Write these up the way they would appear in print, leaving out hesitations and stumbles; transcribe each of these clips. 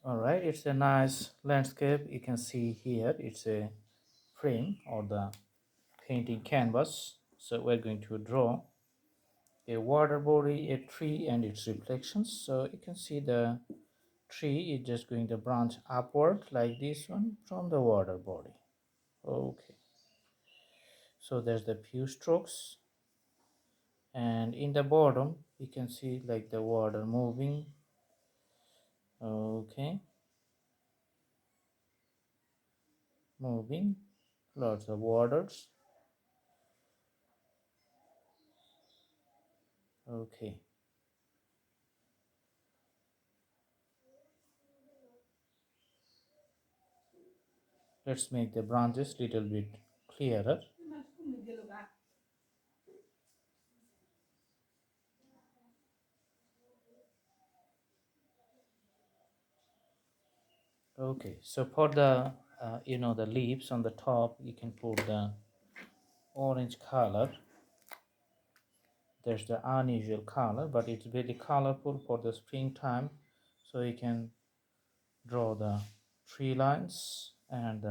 All right, it's a nice landscape. You can see here it's a frame or the painting canvas. So we're going to draw a water body, a tree, and its reflections. So you can see the tree is just going to branch upward like this one from the water body. Okay, so there's the few strokes, and in the bottom you can see like the water moving. Okay, moving, lots of waters. Okay, let's make the branches little bit clearer. Okay, so for the the leaves on the top, you can put the orange color. There's the unusual color, but it's very colorful for the springtime. So you can draw the tree lines, and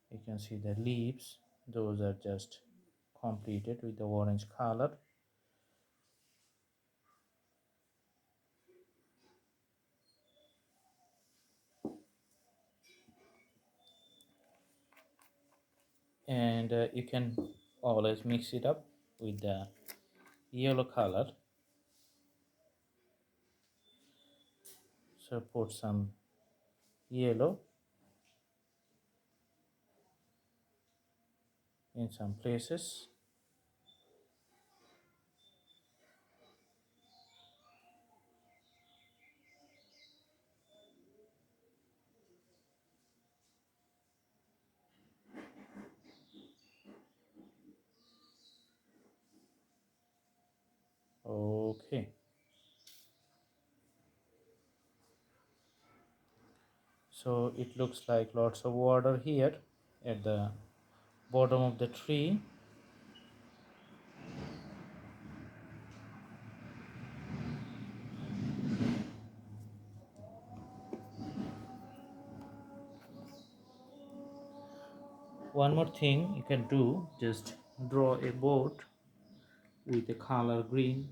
you can see the leaves. Those are just completed with the orange color. And you can always mix it up with the yellow color. So put some yellow in some places. Okay, so it looks like lots of water here at the bottom of the tree. One more thing you can do, just draw a boat with the color green.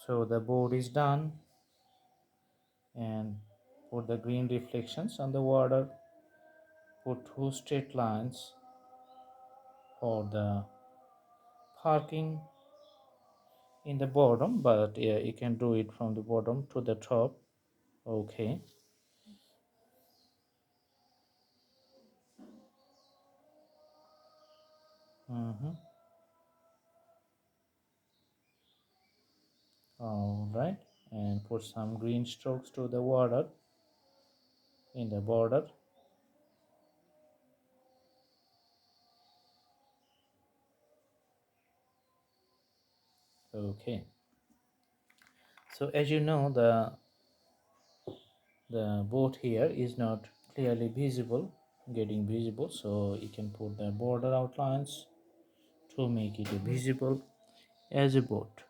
So the boat is done, and put the green reflections on the water. Put two straight lines for the parking in the bottom, but yeah, you can do it from the bottom to the top. Okay. Mm-hmm. All right, and put some green strokes to the water in the border. Okay, so as you know, the boat here is not clearly visible, getting visible, so you can put the border outlines to make it visible as a boat.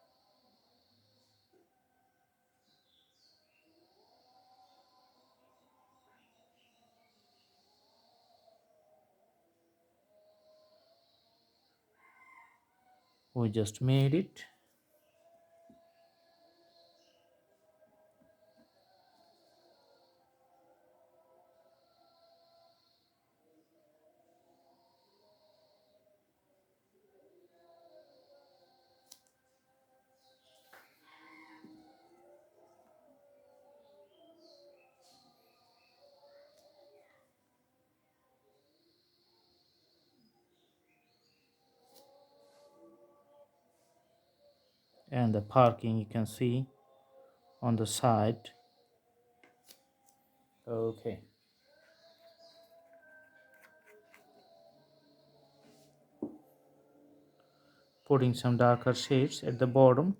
We just made it. And the parking you can see on the side. Okay, putting some darker shades at the bottom.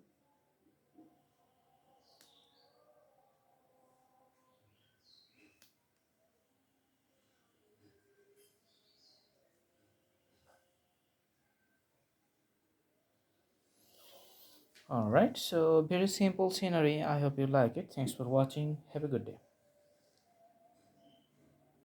All right, so very simple scenery. I hope you like it. Thanks for watching. Have a good day.